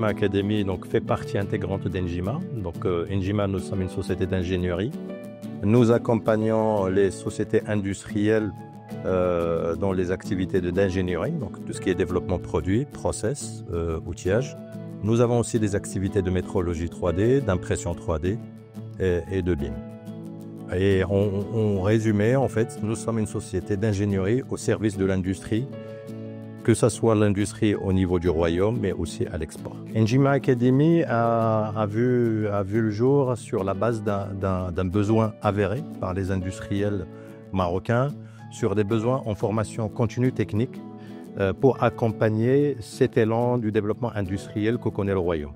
Enjima Academy donc, fait partie intégrante d'Enjima. Donc, Enjima, nous sommes une société d'ingénierie. Nous accompagnons les sociétés industrielles dans les activités d'ingénierie, donc tout ce qui est développement de produits, process, outillage. Nous avons aussi des activités de métrologie 3D, d'impression 3D et de BIM. Et en résumé, en fait, nous sommes une société d'ingénierie au service de l'industrie, que ce soit l'industrie au niveau du royaume, mais aussi à l'export. Enjima Academy a vu le jour sur la base d'un besoin avéré par les industriels marocains, sur des besoins en formation continue technique pour accompagner cet élan du développement industriel que connaît le royaume.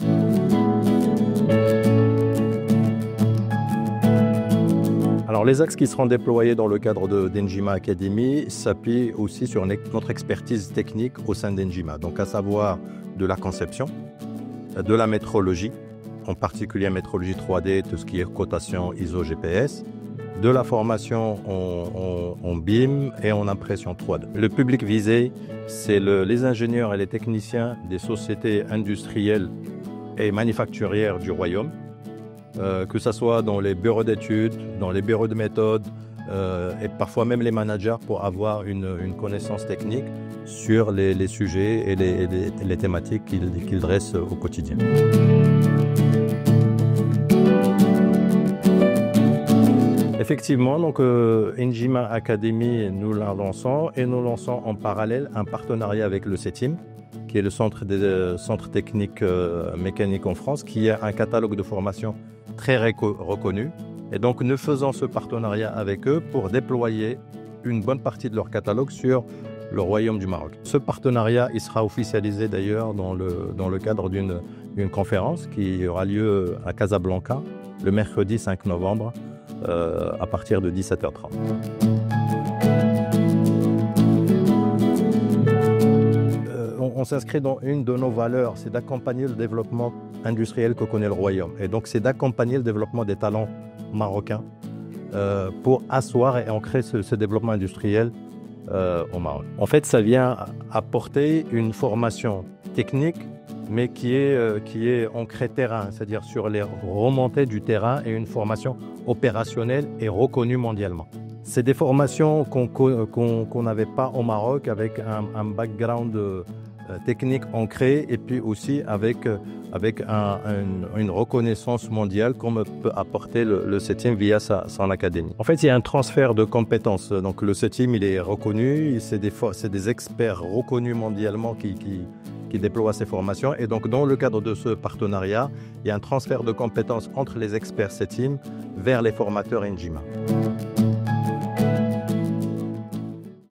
Alors, les axes qui seront déployés dans le cadre d'Enjima Academy s'appuient aussi sur notre expertise technique au sein d'Enjima, donc à savoir de la conception, de la métrologie, en particulier métrologie 3D, tout ce qui est cotation ISO GPS, de la formation en BIM et en impression 3D. Le public visé, c'est les ingénieurs et les techniciens des sociétés industrielles et manufacturières du royaume, que ce soit dans les bureaux d'études, dans les bureaux de méthode et parfois même les managers pour avoir une connaissance technique sur les sujets et les thématiques qu'ils dressent au quotidien. Effectivement, donc Enjima Academy, nous la lançons et nous lançons en parallèle un partenariat avec le CETIM, qui est le centre technique mécanique en France, qui a un catalogue de formation très reconnu. Et donc, nous faisons ce partenariat avec eux pour déployer une bonne partie de leur catalogue sur le Royaume du Maroc. Ce partenariat, il sera officialisé d'ailleurs dans le cadre d'une conférence qui aura lieu à Casablanca le mercredi 5 novembre à partir de 17h30. On s'inscrit dans une de nos valeurs, c'est d'accompagner le développement industriel que connaît le Royaume. Et donc, c'est d'accompagner le développement des talents marocains pour asseoir et ancrer ce développement industriel au Maroc. En fait, ça vient apporter une formation technique, mais qui est ancrée terrain, c'est-à-dire sur les remontées du terrain et une formation opérationnelle et reconnue mondialement. C'est des formations qu'on n'avait pas au Maroc avec un background technique ancré et puis aussi avec une reconnaissance mondiale comme peut apporter le CETIM via son académie. En fait, il y a un transfert de compétences. Donc le CETIM, il est reconnu, c'est des experts reconnus mondialement qui déploient ces formations. Et donc dans le cadre de ce partenariat, il y a un transfert de compétences entre les experts CETIM vers les formateurs Enjima.